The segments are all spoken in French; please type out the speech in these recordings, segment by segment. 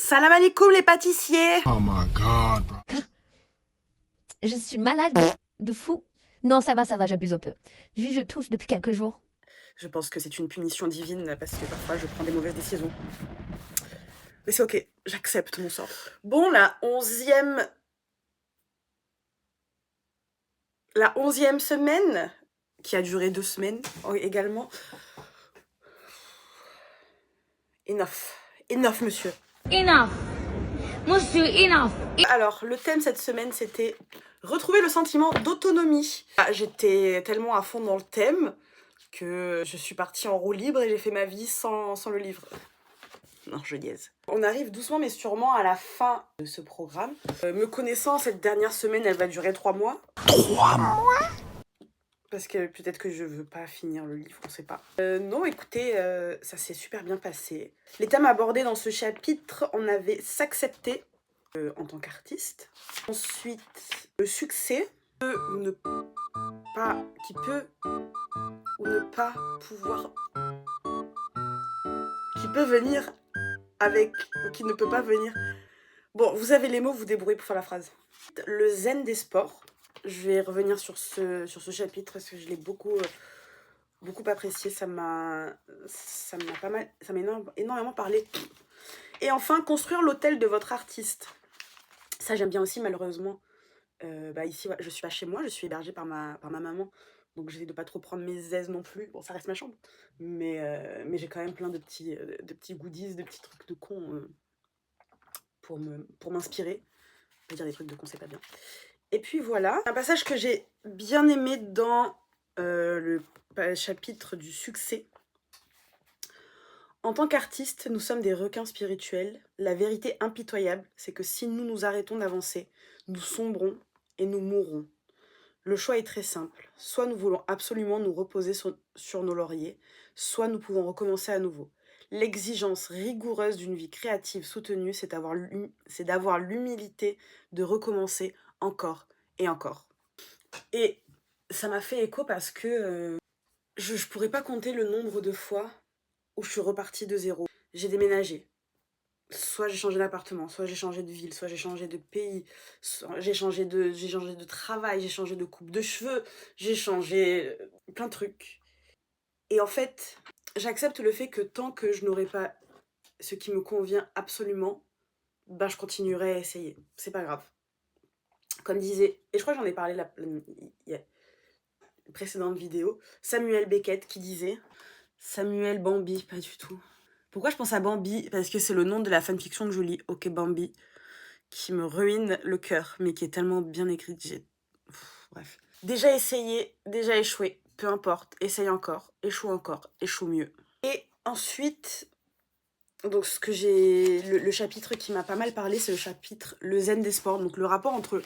Salam alaikum les pâtissiers. Oh my god, bro. Je suis malade de fou. Non, ça va, j'abuse un peu. Vu que je tousse depuis quelques jours. Je pense que c'est une punition divine parce que parfois je prends des mauvaises décisions. Mais c'est ok, j'accepte mon sort. Bon, la onzième semaine, qui a duré 2 semaines également. Enough, monsieur. Enough. Monsieur, enough. Alors, le thème cette semaine, c'était retrouver le sentiment d'autonomie. J'étais tellement à fond dans le thème que je suis partie en roue libre et j'ai fait ma vie sans le livre. Non, je niaise. On arrive doucement mais sûrement à la fin de ce programme. Me connaissant, cette dernière semaine, elle va durer 3 mois. 3 mois? Parce que peut-être que je veux pas finir le livre, on sait pas. Non, écoutez, ça s'est super bien passé. Les thèmes abordés dans ce chapitre, on avait s'accepter en tant qu'artiste. Ensuite, le succès qui peut ou ne pas pouvoir, qui peut venir avec ou qui ne peut pas venir. Bon, vous avez les mots, vous débrouillez pour faire la phrase. Le zen des sports. Je vais revenir sur ce chapitre parce que je l'ai beaucoup apprécié. Ça m'a énormément parlé. Et enfin, construire l'hôtel de votre artiste. Ça, j'aime bien aussi, malheureusement. Ici, ouais, je suis pas chez moi, je suis hébergée par ma maman. Donc, j'essaie de pas trop prendre mes aises non plus. Bon, ça reste ma chambre. Mais j'ai quand même plein de petits goodies, de petits trucs de cons pour m'inspirer. On va dire des trucs de cons, c'est pas bien. Et puis voilà, un passage que j'ai bien aimé dans le chapitre du succès. En tant qu'artistes, nous sommes des requins spirituels. La vérité impitoyable, c'est que si nous nous arrêtons d'avancer, nous sombrons et nous mourrons. Le choix est très simple. Soit nous voulons absolument nous reposer sur nos lauriers, soit nous pouvons recommencer à nouveau. L'exigence rigoureuse d'une vie créative soutenue, c'est d'avoir l'humilité de recommencer encore et encore. Et ça m'a fait écho parce que je pourrais pas compter le nombre de fois où je suis repartie de zéro. J'ai déménagé. Soit j'ai changé d'appartement, soit j'ai changé de ville, soit j'ai changé de pays, j'ai changé de travail, j'ai changé de coupe de cheveux, j'ai changé plein de trucs. Et en fait, j'accepte le fait que tant que je n'aurai pas ce qui me convient absolument, je continuerai à essayer. C'est pas grave. Comme disait, et je crois que j'en ai parlé il y a une précédente vidéo, Samuel Beckett qui disait, Samuel Bambi, pas du tout. Pourquoi je pense à Bambi? Parce que c'est le nom de la fanfiction que je lis, Ok Bambi, qui me ruine le cœur, mais qui est tellement bien écrite. Bref. Déjà essayé, déjà échoué, peu importe, essaye encore, échoue mieux. Et ensuite, donc le chapitre qui m'a pas mal parlé, c'est le chapitre Le zen des sports, donc le rapport entre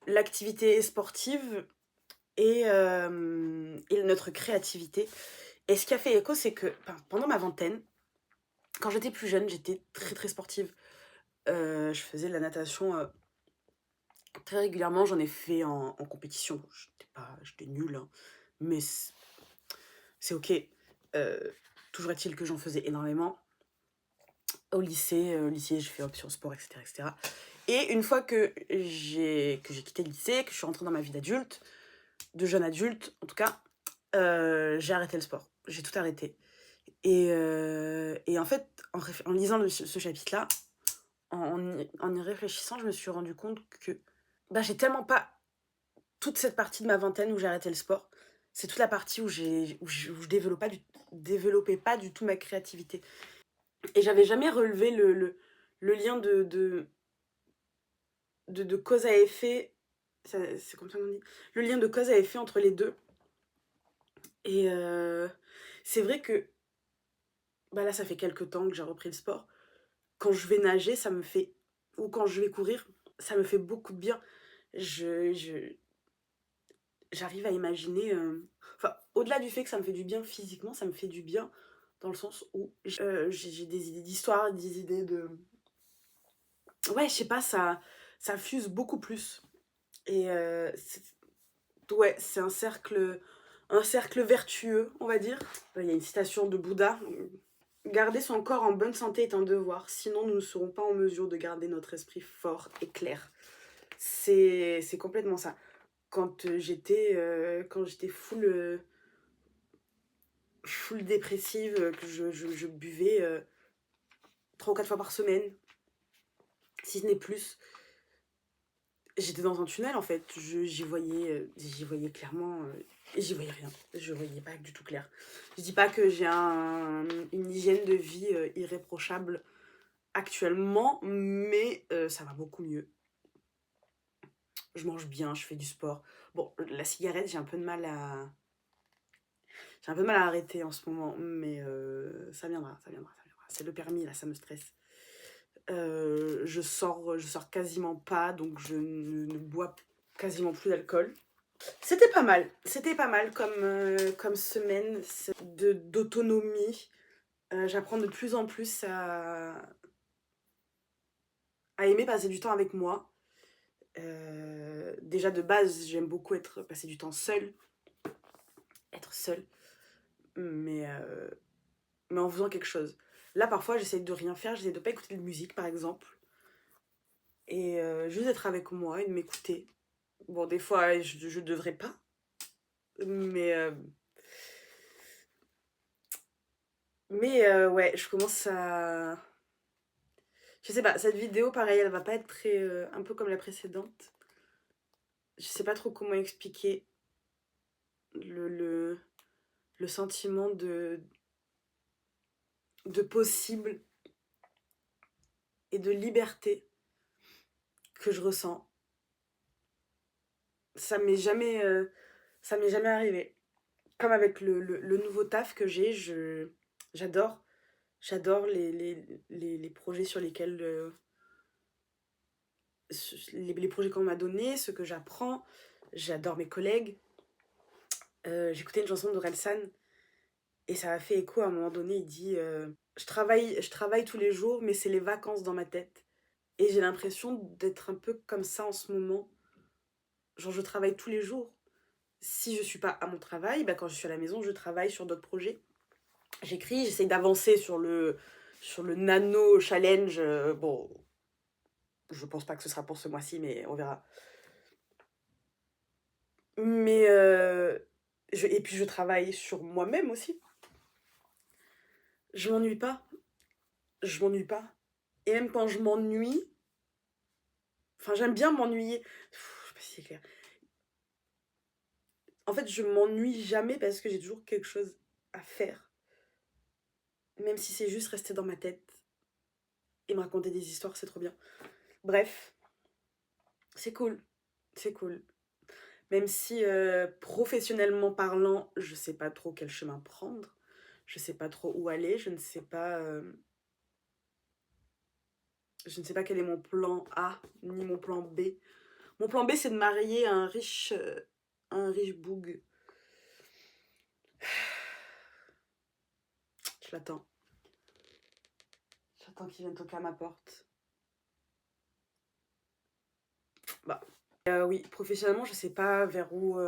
l'activité sportive et notre créativité. Et ce qui a fait écho, c'est que pendant ma vingtaine, quand j'étais plus jeune, j'étais très très sportive. Je faisais de la natation très régulièrement, j'en ai fait en compétition. J'étais nulle, hein, mais c'est ok. Toujours est-il que j'en faisais énormément. Au lycée, j'ai fait option sport, etc., etc. Et une fois que j'ai quitté le lycée, que je suis rentrée dans ma vie d'adulte, de jeune adulte en tout cas, j'ai arrêté le sport. J'ai tout arrêté. Et en fait, en lisant ce chapitre-là, en y réfléchissant, je me suis rendu compte que j'ai tellement pas toute cette partie de ma vingtaine où j'ai arrêté le sport. C'est toute la partie où je développais pas du tout ma créativité. Et j'avais jamais relevé le lien de cause à effet. C'est comme ça qu'on dit. Le lien de cause à effet entre les deux. Et c'est vrai que là, ça fait quelques temps que j'ai repris le sport. Quand je vais nager, ça me fait... Ou quand je vais courir, ça me fait beaucoup de bien. J'arrive à imaginer... au-delà du fait que ça me fait du bien physiquement, ça me fait du bien dans le sens où j'ai des idées d'histoire, des idées de... Ouais, je sais pas, ça fuse beaucoup plus. Et c'est un cercle vertueux, on va dire. Il y a une citation de Bouddha, Garder son corps en bonne santé est un devoir, sinon nous ne serons pas en mesure de garder notre esprit fort et clair. C'est complètement ça. Quand j'étais full dépressive, que je buvais 3 ou 4 fois par semaine, si ce n'est plus, j'étais dans un tunnel en fait. J'y voyais clairement, j'y voyais rien. Je voyais pas du tout clair. Je dis pas que j'ai une hygiène de vie irréprochable actuellement, mais ça va beaucoup mieux. Je mange bien, je fais du sport. Bon, la cigarette, j'ai un peu de mal à arrêter en ce moment, mais ça viendra. C'est le permis là, ça me stresse. Je sors quasiment pas, donc je ne bois quasiment plus d'alcool. C'était pas mal comme semaine d'autonomie. J'apprends de plus en plus à aimer passer du temps avec moi. Déjà de base, j'aime beaucoup passer du temps seule, être seule, mais en faisant quelque chose. Là, parfois, j'essaie de rien faire, j'essaie de pas écouter de musique, par exemple, et juste d'être avec moi et de m'écouter. Bon, des fois, je devrais pas, mais ouais, je commence à... Je sais pas, cette vidéo, pareil, elle va pas être très... un peu comme la précédente. Je sais pas trop comment expliquer le sentiment de possible et de liberté que je ressens. Ça m'est jamais arrivé. Comme avec le nouveau taf que j'ai, j'adore les projets sur lesquels les projets qu'on m'a donnés, ce que j'apprends. J'adore mes collègues. J'écoutais une chanson d'Orelsan et ça a fait écho à un moment donné. Il dit je travaille tous les jours, mais c'est les vacances dans ma tête. Et j'ai l'impression d'être un peu comme ça en ce moment. Genre, je travaille tous les jours. Si je suis pas à mon travail, bah, quand je suis à la maison, je travaille sur d'autres projets. J'écris, j'essaye d'avancer sur le nano challenge. Bon, je pense pas que ce sera pour ce mois-ci, mais on verra. Mais et puis je travaille sur moi-même aussi. Je m'ennuie pas. Je m'ennuie pas. Et même quand je m'ennuie, enfin j'aime bien m'ennuyer. Je sais pas si c'est clair. En fait, je m'ennuie jamais parce que j'ai toujours quelque chose à faire. Même si c'est juste rester dans ma tête et me raconter des histoires, c'est trop bien. Bref, c'est cool. C'est cool. Même si professionnellement parlant, je sais pas trop quel chemin prendre. Je sais pas trop où aller. Je ne sais pas quel est mon plan A ni mon plan B. Mon plan B, c'est de marier un riche boug. Je l'attends. J'attends qu'il vienne toquer à ma porte. Bah. Oui, professionnellement, je sais pas vers où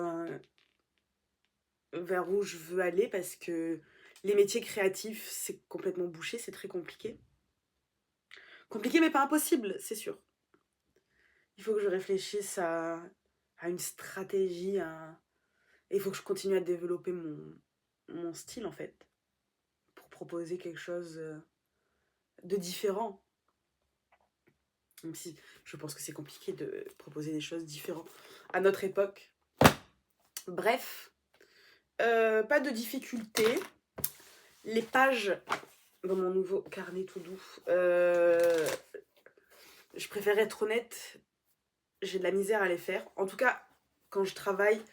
je veux aller parce que les métiers créatifs, c'est complètement bouché, c'est très compliqué. Compliqué, mais pas impossible, c'est sûr. Il faut que je réfléchisse à une stratégie, et il faut que je continue à développer mon style, en fait, pour proposer quelque chose de différent. Même si je pense que c'est compliqué de proposer des choses différentes à notre époque. Bref, pas de difficulté. Les pages dans mon nouveau carnet tout doux, je préfère être honnête, j'ai de la misère à les faire. En tout cas, quand je travaille,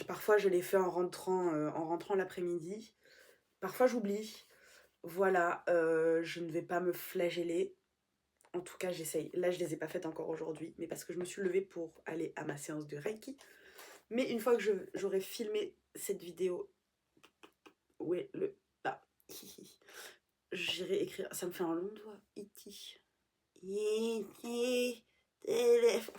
parfois je les fais en rentrant l'après-midi. Parfois j'oublie. Voilà, je ne vais pas me flageller. En tout cas, j'essaye. Là, je les ai pas faites encore aujourd'hui, mais parce que je me suis levée pour aller à ma séance de Reiki. Mais une fois que j'aurai filmé cette vidéo, où est le... Ah, j'irai écrire... Ça me fait un long doigt. Iti. Iti. Téléphone.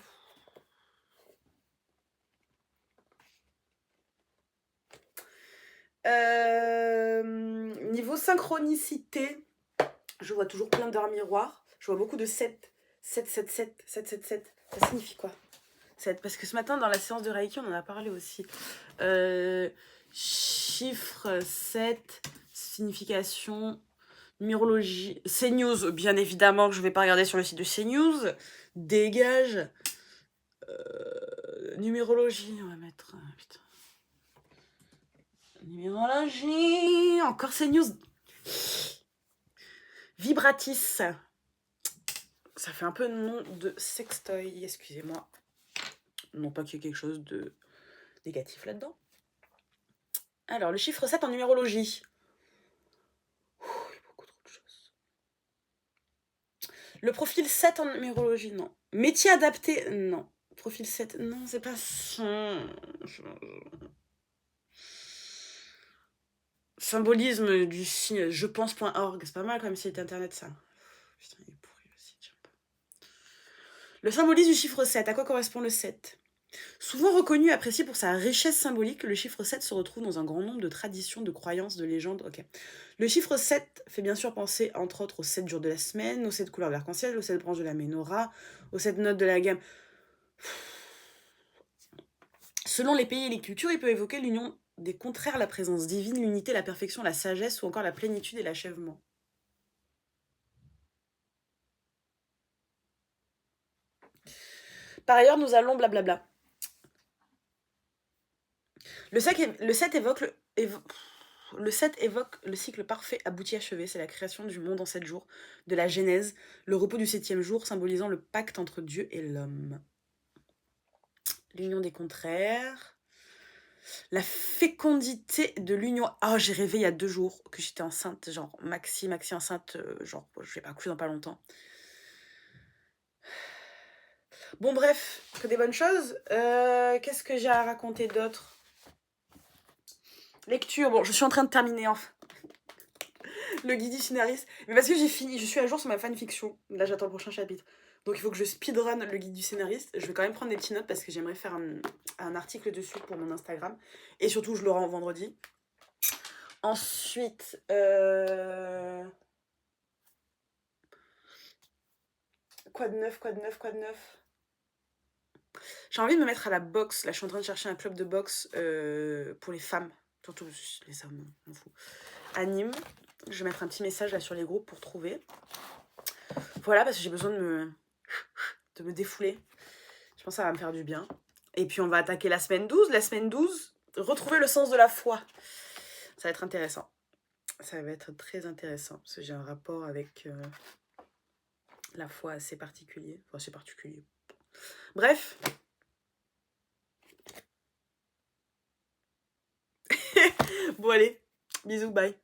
Niveau synchronicité, je vois toujours plein d'heures miroirs. Je vois beaucoup de 7. 7, 7, 7, 7, 7, 7. Ça signifie quoi? 7. Parce que ce matin, dans la séance de Reiki, on en a parlé aussi. Chiffre 7, signification, numérologie. CNews, bien évidemment que je ne vais pas regarder sur le site de CNews. Dégage. Numérologie, on va mettre... putain. Numérologie. Encore CNews. Vibratis. Ça fait un peu nom de sextoy, excusez-moi. Non pas qu'il y ait quelque chose de négatif là-dedans. Alors, le chiffre 7 en numérologie. Il y a beaucoup trop de choses. Le profil 7 en numérologie, non. Métier adapté, non. Profil 7, non, c'est pas ça. Symbolisme du signe jepense.org, c'est pas mal comme site internet ça. Putain, il est pourri le site, j'aime pas. Le symbolisme du chiffre 7, à quoi correspond le 7? Souvent reconnu et apprécié pour sa richesse symbolique, le chiffre 7 se retrouve dans un grand nombre de traditions, de croyances, de légendes. Ok. Le chiffre 7 fait bien sûr penser, entre autres, aux 7 jours de la semaine, aux 7 couleurs de l'arc-en-ciel, aux 7 branches de la menorah, aux 7 notes de la gamme. Selon les pays et les cultures, il peut évoquer l'union des contraires, la présence divine, l'unité, la perfection, la sagesse ou encore la plénitude et l'achèvement. Par ailleurs, nous allons blablabla. Le 7 évoque le 7 évoque le cycle parfait abouti achevé, c'est la création du monde en 7 jours, de la Genèse, le repos du 7e jour symbolisant le pacte entre Dieu et l'homme. L'union des contraires, la fécondité de l'union. Ah, j'ai rêvé il y a 2 jours que j'étais enceinte, genre maxi enceinte, genre je vais pas accoucher dans pas longtemps. Bon bref, que des bonnes choses. Qu'est-ce que j'ai à raconter d'autre? Lecture, bon, je suis en train de terminer enfin le guide du scénariste, mais parce que j'ai fini, je suis à jour sur ma fanfiction. Là, j'attends le prochain chapitre. Donc il faut que je speedrun le guide du scénariste. Je vais quand même prendre des petites notes parce que j'aimerais faire un article dessus pour mon Instagram. Et surtout, je le rends vendredi. Ensuite, quoi de neuf? J'ai envie de me mettre à la boxe. Là, je suis en train de chercher un club de boxe pour les femmes. Surtout les hommes, on m'en fout. Anime. Je vais mettre un petit message là sur les groupes pour trouver. Voilà, parce que j'ai besoin de me défouler. Je pense que ça va me faire du bien. Et puis, on va attaquer la semaine 12. La semaine 12, retrouver le sens de la foi. Ça va être intéressant. Ça va être très intéressant. Parce que j'ai un rapport avec la foi assez particulier. Enfin, assez particulier. Bref. Bon, allez. Bisous, bye.